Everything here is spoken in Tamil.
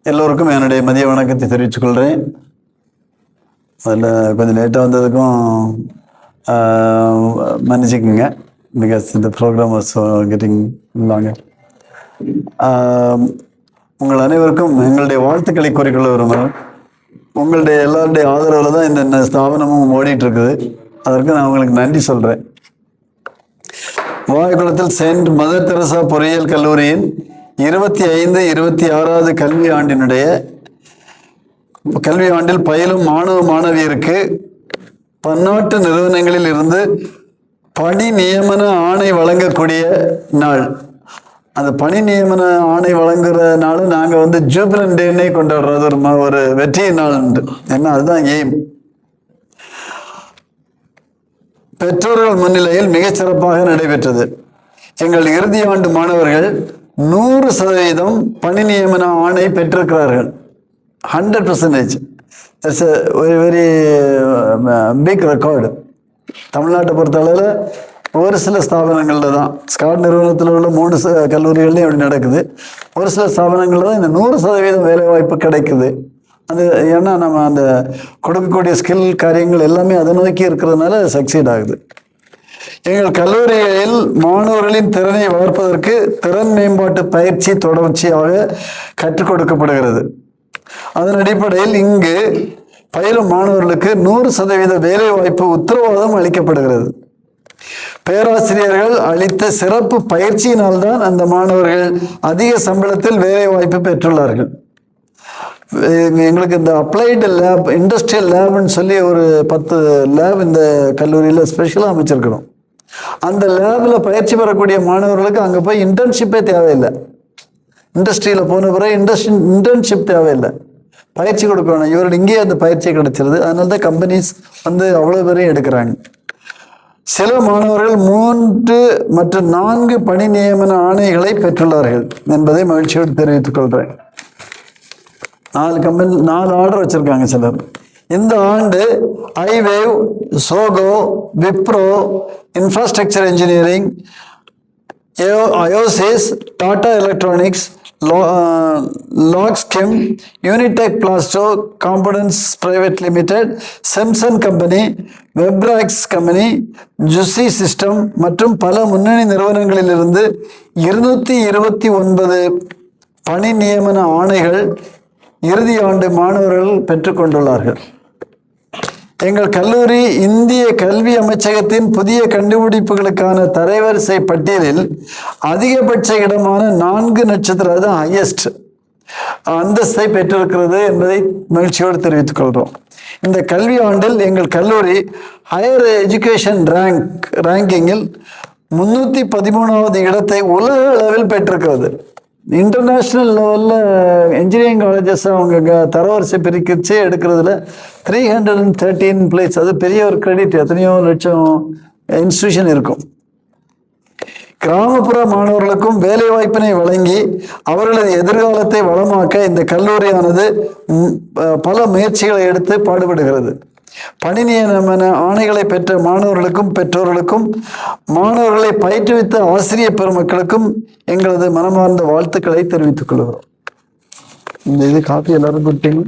எல்லோருக்கும் என்னுடைய மதிய வணக்கத்தை தெரிவித்துக் கொள்கிறேன். அதில் கொஞ்சம் லேட்டாக வந்ததுக்கும் மன்னிச்சுக்குங்க. பிகாஸ் இந்த ப்ரோக்ராம் வாஸ் கெட்டிங் லாங்க. உங்கள் அனைவருக்கும் எங்களுடைய வாழ்த்துக்களை கூறிக்கொள்ள விரும்புகிறேன். உங்களுடைய எல்லாருடைய ஆதரவில் தான் இந்த ஸ்தாபனமும் ஓடிட்டு இருக்குது. அதற்கு நான் உங்களுக்கு நன்றி சொல்கிறேன். வாகைக்குளத்தில் செயின்ட் மதர் தெரசா பொறியியல் கல்லூரியின் 25-26வது கல்வி ஆண்டில் பயிலும் மாணவ மாணவியருக்கு பன்னாட்டு நிறுவனங்களில் இருந்து பணி நியமன ஆணை வழங்கக்கூடிய நாள். அந்த பணி நியமன ஆணை வழங்குற நாள் நாங்கள் ஜூபிலன் டேன்னே கொண்டாடுறது ஒரு வெற்றி நாள் உண்டு. ஏன்னா அதுதான் எய்ம். பெற்றோர்கள் முன்னிலையில் மிகச்சிறப்பாக நடைபெற்றது. எங்கள் இறுதி ஆண்டு மாணவர்கள் 100% பணி நியமன ஆணை பெற்றிருக்கிறார்கள். 100%. It's very big record. தமிழ்நாட்டை பொறுத்தளவில் ஒரு சில ஸ்தாபனங்களில் தான், ஸ்காட் நிறுவனத்தில் உள்ள 3 கல்லூரிகள்லையும் அப்படி நடக்குது. ஒரு சில ஸ்தாபனங்களில் தான் இந்த 100% வேலைவாய்ப்பு கிடைக்குது. அது ஏன்னா நம்ம அந்த கொடுக்கக்கூடிய ஸ்கில் காரியங்கள் எல்லாமே அதை நோக்கி இருக்கிறதுனால சக்சீட் ஆகுது. எங்கள் கல்லூரிகளில் மாணவர்களின் திறனை வளர்ப்பதற்கு திறன் மேம்பாட்டு பயிற்சி தொடர்ச்சியாக கற்றுக் கொடுக்கப்படுகிறது. அதன் அடிப்படையில் இங்கு பயிலும் மாணவர்களுக்கு 100% வேலை வாய்ப்பு உத்தரவாதம் அளிக்கப்படுகிறது. பேராசிரியர்கள் அளித்த சிறப்பு பயிற்சியினால்தான் அந்த மாணவர்கள் அதிக சம்பளத்தில் வேலை வாய்ப்பு பெற்றுள்ளார்கள். எங்களுக்கு இந்த அப்ளைடு லேப், இண்டஸ்ட்ரியல் லேப்னு சொல்லி ஒரு 10 லேப் இந்த கல்லூரியில் ஸ்பெஷலாக அமைச்சிருக்கணும். அந்த லேபில் பயிற்சி பெறக்கூடிய மாணவர்களுக்கு அங்கே போய் இன்டர்ன்ஷிப்பே தேவையில்லை. இண்டஸ்ட்ரியில் போன பிறகு இன்டர்ன்ஷிப் தேவையில்லை, பயிற்சி கொடுக்கணும். இவர்கள் இங்கேயே அந்த பயிற்சி கிடைச்சிருது. அதனால தான் கம்பெனிஸ் அவ்வளோ பேரையும் எடுக்கிறாங்க. சில மாணவர்கள் 3 மற்றும் 4 பணி நியமன ஆணைகளை பெற்றுள்ளார்கள் என்பதை மகிழ்ச்சியோடு தெரிவித்துக் கொள்கிறேன். 4 ஆர்டர் வச்சிருக்காங்க சிலர். இந்த ஆண்டு iWave, Zoho, Wipro, infrastructure engineering, அயோசிஸ், டாடா எலக்ட்ரானிக்ஸ், லாக்ஸ்கெம், Unitech Plasto components private limited, செம்சன் கம்பெனி, வெப்ராக்ஸ் கம்பெனி, ஜுசி சிஸ்டம் மற்றும் பல முன்னணி நிறுவனங்களிலிருந்து 229 பணி நியமன ஆணைகள் இறுதி ஆண்டு மாணவர்கள் பெற்றுக்கொண்டுள்ளார்கள். எங்கள் கல்லூரி இந்திய கல்வி அமைச்சகத்தின் புதிய கண்டுபிடிப்புகளுக்கான தரவரிசை பட்டியலில் அதிகபட்ச இடமான 4 நட்சத்திரம், அதுதான் ஹையஸ்ட் அந்தஸ்தை பெற்றிருக்கிறது என்பதை மகிழ்ச்சியோடு தெரிவித்துக் கொள்கிறோம். இந்த கல்வி ஆண்டில் எங்கள் கல்லூரி ஹையர் எஜுகேஷன் ரேங்கிங்கில் 313வது இடத்தை உலக அளவில் பெற்றிருக்கிறது. இன்டர்நேஷ்னல் லெவலில் இன்ஜினியரிங் காலேஜஸ் அவங்க தரவரிசை பிரிக்கிச்சு எடுக்கிறதுல 313 பிளேஸ். அது பெரிய ஒரு கிரெடிட். எத்தனையோ லட்சம் இன்ஸ்டிடியூஷன் இருக்கும். கிராமப்புற மாணவர்களுக்கும் வேலை வாய்ப்பினை வழங்கி அவர்களது எதிர்காலத்தை வளமாக்க இந்த கல்லூரியானது பல முயற்சிகளை எடுத்து பாடுபடுகிறது. பணி நியமன ஆணைகளை பெற்ற மாணவர்களுக்கும் பெற்றோர்களுக்கும் மாணவர்களை பயிற்றுவித்த ஆசிரியர் பெருமக்களுக்கும் எங்களது மனமார்ந்த வாழ்த்துக்களை தெரிவித்துக் கொள்கிறோம். இந்த காப்பி எல்லாரும் கொடுத்தீங்க.